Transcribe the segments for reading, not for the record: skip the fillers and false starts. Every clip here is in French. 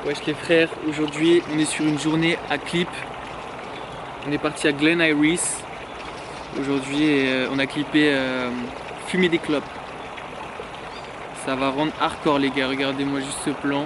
Wesh les frères, aujourd'hui on est sur une journée à clip. On est parti à Glen Iris. Aujourd'hui on a clippé fumer des clopes. Ça va rendre hardcore les gars, regardez-moi juste ce plan.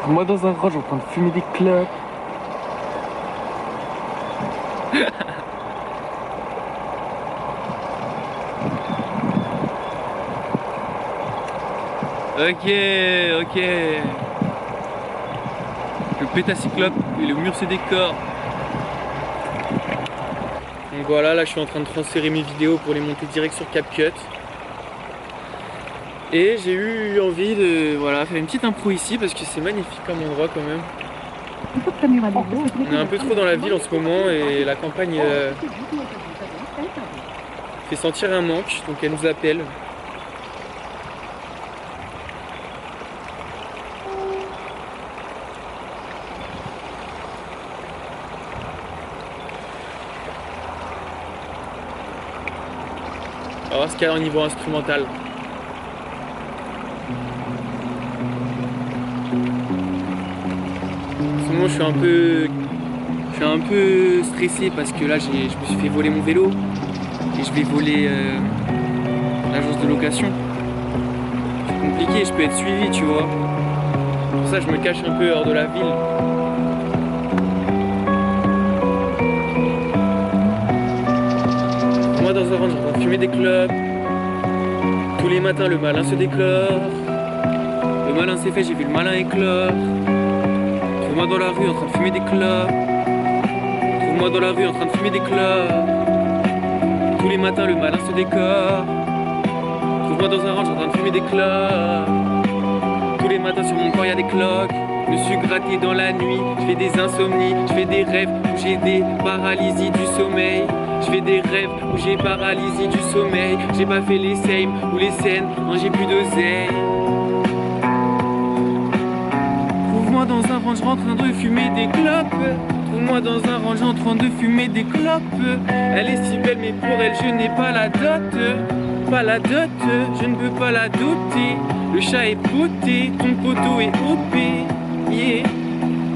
Moi dans un range en train de fumer des clopes. Ok. Le pétacyclope et le mur se décore. Donc voilà, là je suis en train de transférer mes vidéos pour les monter direct sur CapCut. Et j'ai eu envie de faire une petite impro ici parce que c'est magnifique comme endroit quand même. On est un peu trop dans la ville en ce moment et la campagne fait sentir un manque, donc elle nous appelle. On va voir ce qu'il y a au niveau instrumental. En ce moment je suis un peu stressé parce que là je me suis fait voler mon vélo et je vais voler l'agence de location. C'est compliqué, je peux être suivi tu vois. Pour ça je me cache un peu hors de la ville. Moi dans un range, on va fumer des clopes. Tous les matins le malin se déclare. Le malin s'est fait, j'ai vu le malin éclore. Trouve-moi dans la rue en train de fumer des clopes. Trouve-moi dans la rue en train de fumer des clopes. Tous les matins le malin se décore. Trouve-moi dans un range en train de fumer des clopes. Tous les matins sur mon corps y'a des cloques. Je me suis gratté dans la nuit, je fais des insomnies, je fais des rêves où j'ai des paralysies du sommeil. Je fais des rêves où j'ai paralysie du sommeil. J'ai pas fait les same ou les scènes, non j'ai plus d'oseille. Trouve-moi dans un range en train de fumer des clopes. Trouve-moi dans un range en train de fumer des clopes. Elle est si belle mais pour elle je n'ai pas la dot. Pas la dot, je ne peux pas la doter. Le chat est poté, ton poteau est OP. Yeah.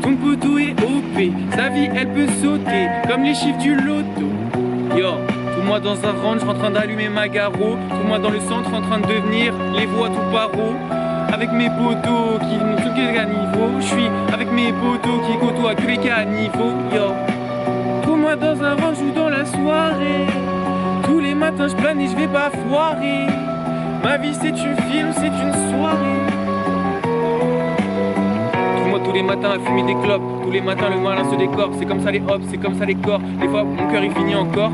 Ton poteau est OP. Sa vie elle peut sauter comme les chiffres du loto. Yo, trouve-moi dans un range en train d'allumer ma garo. Trouve-moi dans le centre en train de devenir les voix tout paro. Avec mes potos qui ne sont qu'à niveau. Je suis avec mes potos qui côtoient que les caniveaux. Yo, trouve-moi dans un range ou dans la soirée. Tous les matins je plane et je vais pas foirer. Ma vie c'est un film, c'est une soirée. Tous les matins à fumer des clopes, tous les matins le malin se décore, c'est comme ça les hops, c'est comme ça les corps, des fois mon cœur il finit en corps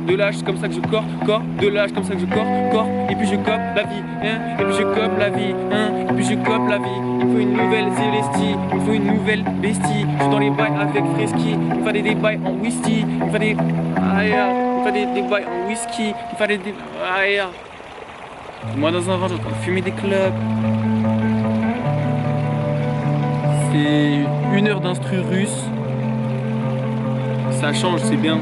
de lâche, c'est comme ça que je corps de lâche, comme ça que je corps, et puis je cope la vie, hein, et puis je cope la vie, hein, et puis je cope la vie, il me faut une nouvelle Célestie, il me faut une nouvelle bestie, je suis dans les bails avec Fresky, il me fallait des bails en whisky, il me fallait, des bails en whisky, il me fallait des, moi dans un vent j'entends fumer des clopes. C'est 1 heure d'instru russe. Ça change, c'est bien.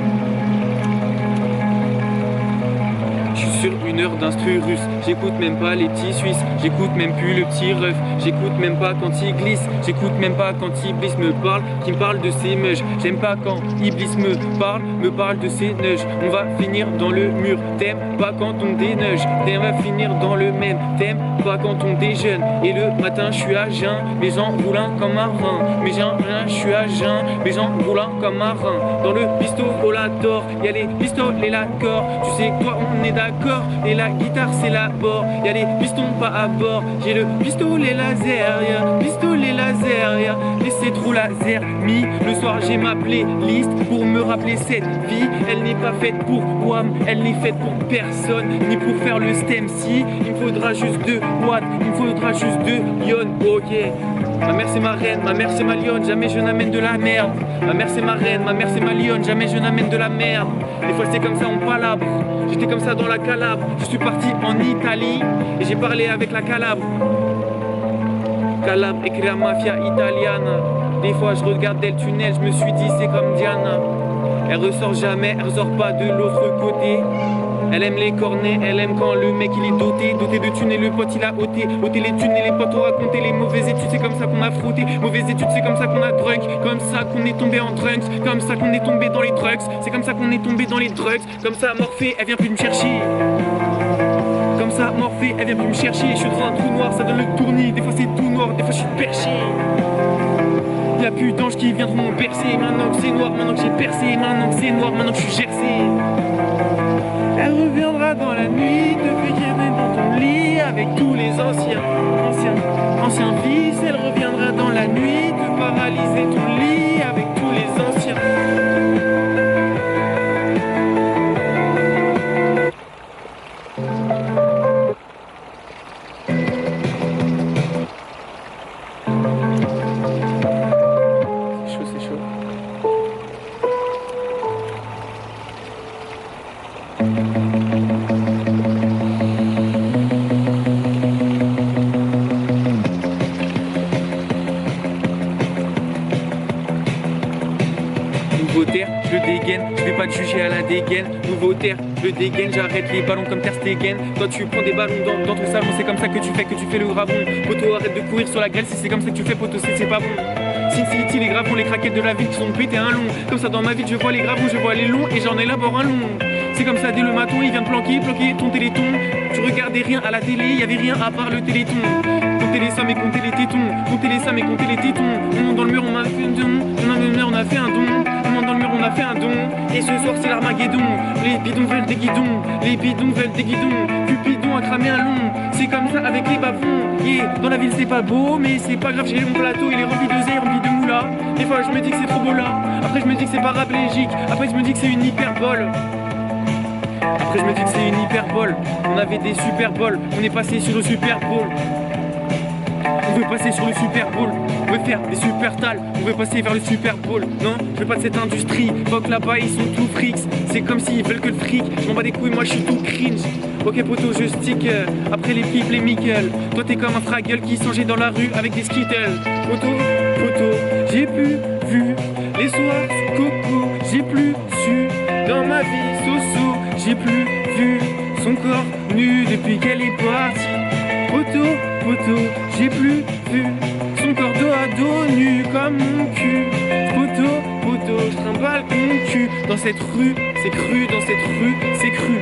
Je suis sur 1 heure d'instru russe. J'écoute même pas les petits Suisses. J'écoute même plus le petit ref. J'écoute même pas quand il glisse. J'écoute même pas quand Iblis me parle. Qui me parle de ses meuges. J'aime pas quand Iblis me parle de ses neiges. On va finir dans le mur. T'aimes pas quand on déneige. T'aimes va finir dans le même. T'aimes pas quand on déjeune. Et le matin je suis à jeun. Mes gens roulent comme un rein. Mes gens je suis à jeun. Mes gens roulent comme un rein. Dans le pistolator, y'a les pistolets la corde. Tu sais quoi, on est d'accord. Et la guitare c'est la bord. Y'a les pistons pas à bord. J'ai le pistolet laser. Pistolet laser. Et c'est trop laser. Le soir j'ai ma playlist pour me rappeler cette vie. Elle n'est pas faite pour Wham. Elle n'est faite pour personne. Ni pour faire le stem si. Il me faudra juste 2 watts. Il me faudra juste 2 ions. Ok. Ma mère c'est ma reine, ma mère c'est ma lionne, jamais je n'amène de la merde. Ma mère c'est ma reine, ma mère c'est ma lionne, jamais je n'amène de la merde. Des fois c'est comme ça on palabre, j'étais comme ça dans la Calabre. Je suis parti en Italie et j'ai parlé avec la Calabre. Calabre écrit la mafia italiana. Des fois je regardais le tunnel, je me suis dit c'est comme Diana. Elle ressort jamais, elle ressort pas de l'autre côté. Elle aime les cornets, elle aime quand le mec il est doté de thunes et le pote il a ôté les thunes et les potes ont raconté les mauvaises études, c'est comme ça qu'on a frotté. Mauvaises études, c'est comme ça qu'on a drunk, comme ça qu'on est tombé en trunks, comme ça qu'on est tombé dans les drugs, c'est comme ça qu'on est tombé dans les drugs, comme ça Morphée, elle vient plus me chercher. Comme ça Morphée, elle vient plus me chercher, je suis dans un trou noir, ça donne le tournis, des fois c'est tout noir, des fois je suis perché. Y'a plus d'anges qui viendront me percer, maintenant que c'est noir, maintenant que j'ai percé, maintenant que c'est noir, maintenant que je suis gercé. Elle reviendra dans la nuit, te fait qu'elle dans ton lit avec tous les anciens vices. Elle reviendra dans la nuit, te paralyser ton lit avec tous les anciens. C'est chaud. Nouveau terre, je dégaine, je vais pas te juger à la dégaine. Nouveau terre, je dégaine, j'arrête les ballons comme Ter Stegen. Toi tu prends des ballons dans ton salon, c'est comme ça que tu fais le gravon. Poto, arrête de courir sur la grêle, si c'est comme ça que tu fais poto, c'est pas bon. Sin City, les gravons, les craquettes de la ville qui sont pétés un long. Comme ça dans ma vie je vois les gravons, je vois les longs et j'en élabore un long. C'est comme ça dès le matin, il vient de planquer ton téléthon. Tu regardais rien à la télé, y avait rien à part le téléthon. Compter les sommes et compter les tétons, compter les sommes et compter les tétons. On monte dans le mur, on a fait un don, on a fait un don. On monte dans le mur, on a fait un don. Et ce soir c'est l'Armageddon. Les bidons veulent des guidons, les bidons veulent des guidons. Cupidon a cramé un long, c'est comme ça avec les bavons. Yeah, dans la ville c'est pas beau, mais c'est pas grave, j'ai mon plateau, il est rempli de zé, rempli de moula. Des fois je me dis que c'est trop beau là, après je me dis que c'est paraplégique, après je me dis que c'est une hyperbole. Après je me dis que c'est une hyperbole. On avait des Super Bowls, on est passé sur le Super Bowl. On veut passer sur le Super Bowl, on veut faire des super tales, on veut passer vers le Super Bowl. Non, je veux pas de cette industrie, fuck là-bas ils sont tout frics. C'est comme s'ils veulent que le fric, je m'en bats des couilles, moi je suis tout cringe. Ok poto, je stick, après les pipes, les mickels. Toi t'es comme un fraggle qui songeait dans la rue avec des skittles. Poto, j'ai plus vu les soirs sous coco, j'ai plus su dans ma vie soso, j'ai plus vu son corps nu depuis qu'elle est partie. Poto, j'ai plus vu son corps dos à dos nu comme mon cul. Poto, je trimballe mon cul. Dans cette rue, c'est cru, dans cette rue, c'est cru.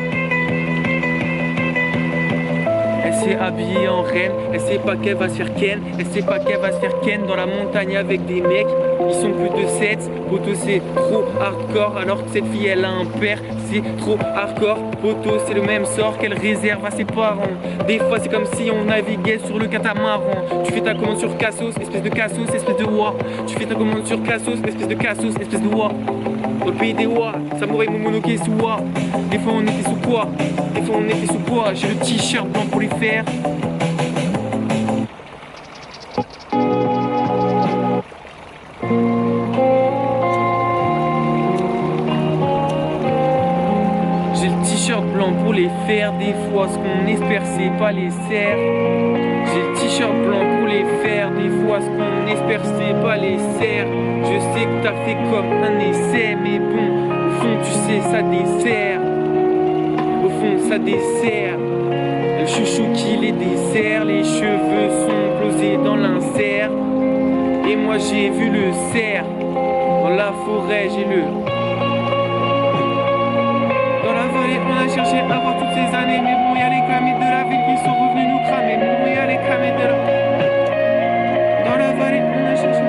Elle s'est habillée en reine, elle sait pas qu'elle va se faire ken. Elle sait pas qu'elle va se faire ken dans la montagne avec des mecs. Ils sont plus de 7, poto c'est trop hardcore. Alors que cette fille elle a un père, c'est trop hardcore. Poto c'est le même sort qu'elle réserve à ses parents. Des fois c'est comme si on naviguait sur le catamaran. Tu fais ta commande sur Cassos, espèce de Cassos, espèce de wa. Tu fais ta commande sur Cassos, espèce de Cassos, espèce de wa. Au pays des wa, Samouraï Momonoke sous wa. Des fois on était sous poids, des fois on était sous poids. J'ai le t-shirt blanc pour les faire. J'ai le t-shirt blanc pour les faire. Des fois ce qu'on espère c'est pas les serres. J'ai le t-shirt blanc pour les faire. Des fois ce qu'on espère c'est pas les serres. Je sais que t'as fait comme un essai, mais bon, au fond tu sais ça dessert. Au fond ça dessert. Le chouchou qui les dessert. Les cheveux sont posés dans l'insert. Et moi j'ai vu le cerf. Dans la forêt j'ai le. Dans la vallée on a cherché à voir toutes ces années. Mais bon y'a les cramettes de la ville qui sont revenus nous cramer. Mais bon y'a les cramettes de la. Dans la vallée on a cherché.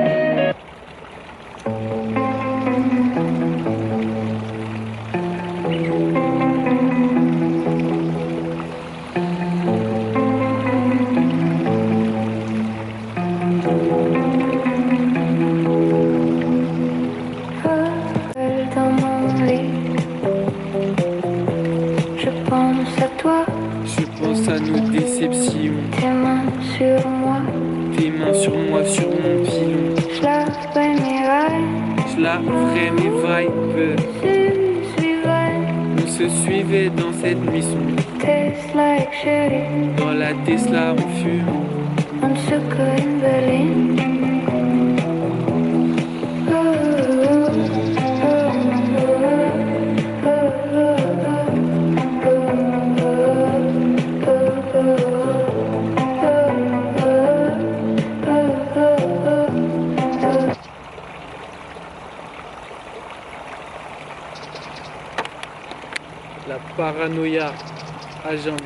À nos déceptions. Tes mains sur moi, tes mains sur moi, sur mon pilon. Je laverai mes rails, je laverai mes vibes. On se suivait dans cette nuit sombre. Like dans la Tesla on fume. On se colle Berlin. La paranoïa à jambe.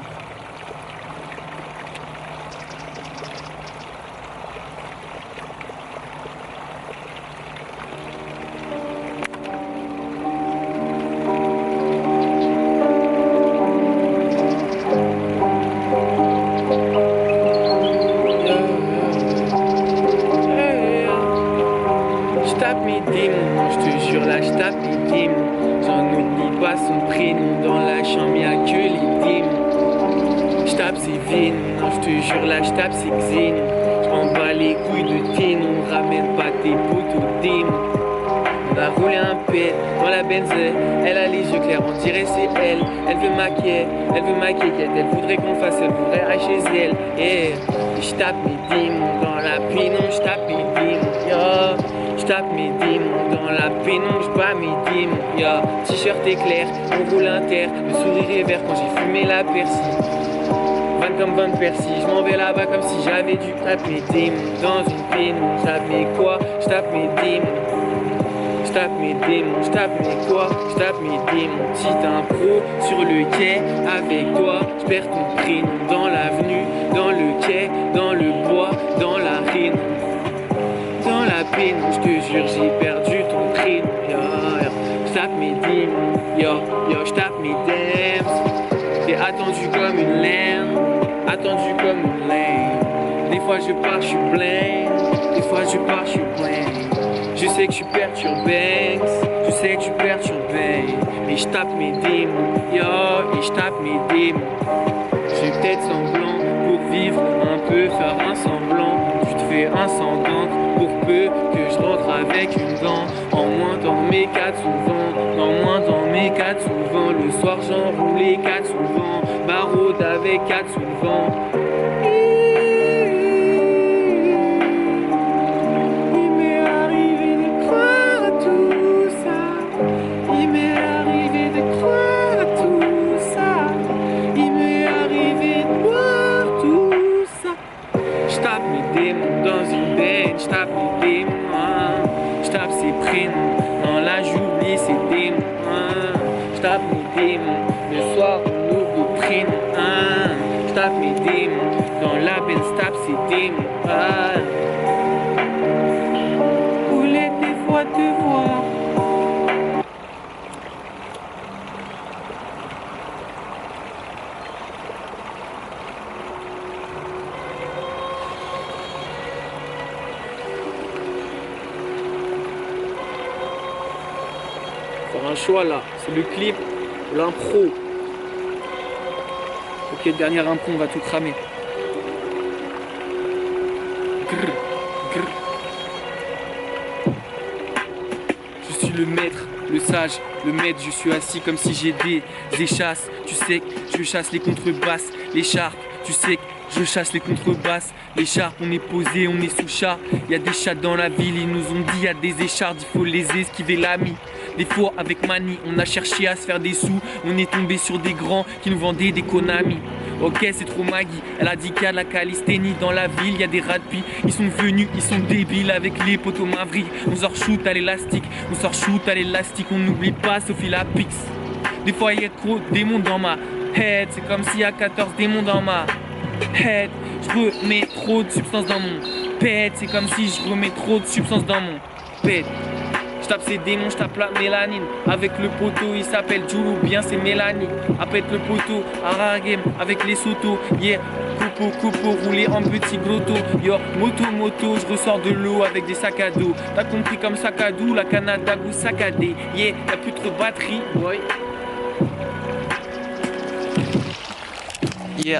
J'tape mes démons, j'te jure là j'tape mes démons. J'en oublie pas son prénom, dans la chambre y'a que les démons. J'tape ses veines, non j'te jure là j'tape ses xénos. J'm'en bats les couilles de tes noms, ramène pas tes potes aux démons. On a roulé un pet dans la Benz, elle a les yeux clairs, on dirait c'est elle. Elle veut maquiller, elle voudrait qu'on fasse, elle voudrait aller chez elle. Et j'tape mes démons dans la pénombre, j'tape mes démons, yeah. J'tape mes démons dans la pénombre, j'bats mes démons, yeah. T-shirt éclair, on roule inter, le sourire est vert quand j'ai fumé la persil. Van comme Van Persie, j'm'en vais là-bas comme si j'avais dû taper mes démons dans une pénombre. J'tape mes quoi, j'tape mes démons. J'tape mes démons, j'tape mes quoi, j'tape mes démons. Petite impro sur le quai avec toi, j'perds ton prénom dans l'avenue, dans le quai, dans le bois, dans l'arène. Dans la peine, j'te jure j'ai perdu ton prénom, yeah. J'tape mes démons, yo, j'tape mes dams. T'es attendu comme une laine, attendu comme une laine. Des fois je pars, je suis blême, des fois je pars, je suis blême. Je sais que je suis perturbé, je sais que je suis perturbé. Mais j'tape mes démons, yo, et j'tape mes démons. J'ai peut-être semblant pour vivre un peu, faire un semblant. Tu te fais incendante pour peu que je rentre avec une dent. En moins dans mes quatre souvent, en moins dans mes quatre souvent. Le soir j'enroule les quatre souvent, baraude avec quatre souvent. Il m'est arrivé de croire à tout ça. Il m'est arrivé de croire à tout ça. Il m'est arrivé de voir tout ça. J'tape mes démons dans une benne, j'tape mes démons, hein. J'tape ses prénoms, non là j'oublie ses démons, hein. J'tape mes démons, le soir on ouvre le prénom, hein. J'tape mes démons, dans la benne j'tape ses démons, hein. Voulais des fois te voir. Faire un choix là, c'est le clip, l'impro. Ok, dernière impro, on va tout cramer. Grr, grr. Je suis le maître, le sage, le maître, je suis assis comme si j'ai des échasses. Tu sais que je chasse les contrebasses, les charpes, tu sais que je chasse les contrebasses, l'écharpe, on est posé, on est sous chat. Y a des chats dans la ville, ils nous ont dit y a des échardes, il faut les esquiver l'ami. Des fois avec Mani, on a cherché à se faire des sous, on est tombé sur des grands qui nous vendaient des Konami. Ok, c'est trop Maggie, elle a dit qu'il y a de la calisthénie dans la ville, il y a des radis, ils sont venus, ils sont débiles avec les poteaux Maverick. On sort shoot à l'élastique, on sort shoot à l'élastique, on n'oublie pas Sophie la Pix. Des fois il y a trop de démons dans ma head, c'est comme s'il y a 14 démons dans ma head. Je remets trop de substance dans mon pet, c'est comme si je remets trop de substance dans mon pet. Je tape ces démons, je tape la mélanine. Avec le poteau, il s'appelle Joulou, bien c'est Mélanie. Appelle le poteau, Aragem, avec les sotos. Yeah, coupo, roulé en petit grotto. Yo, moto, je ressors de l'eau avec des sacs à dos. T'as compris comme sac à dos, la Canada goût saccadé. Yeah, y'a plus trop de batterie, boy. Yeah.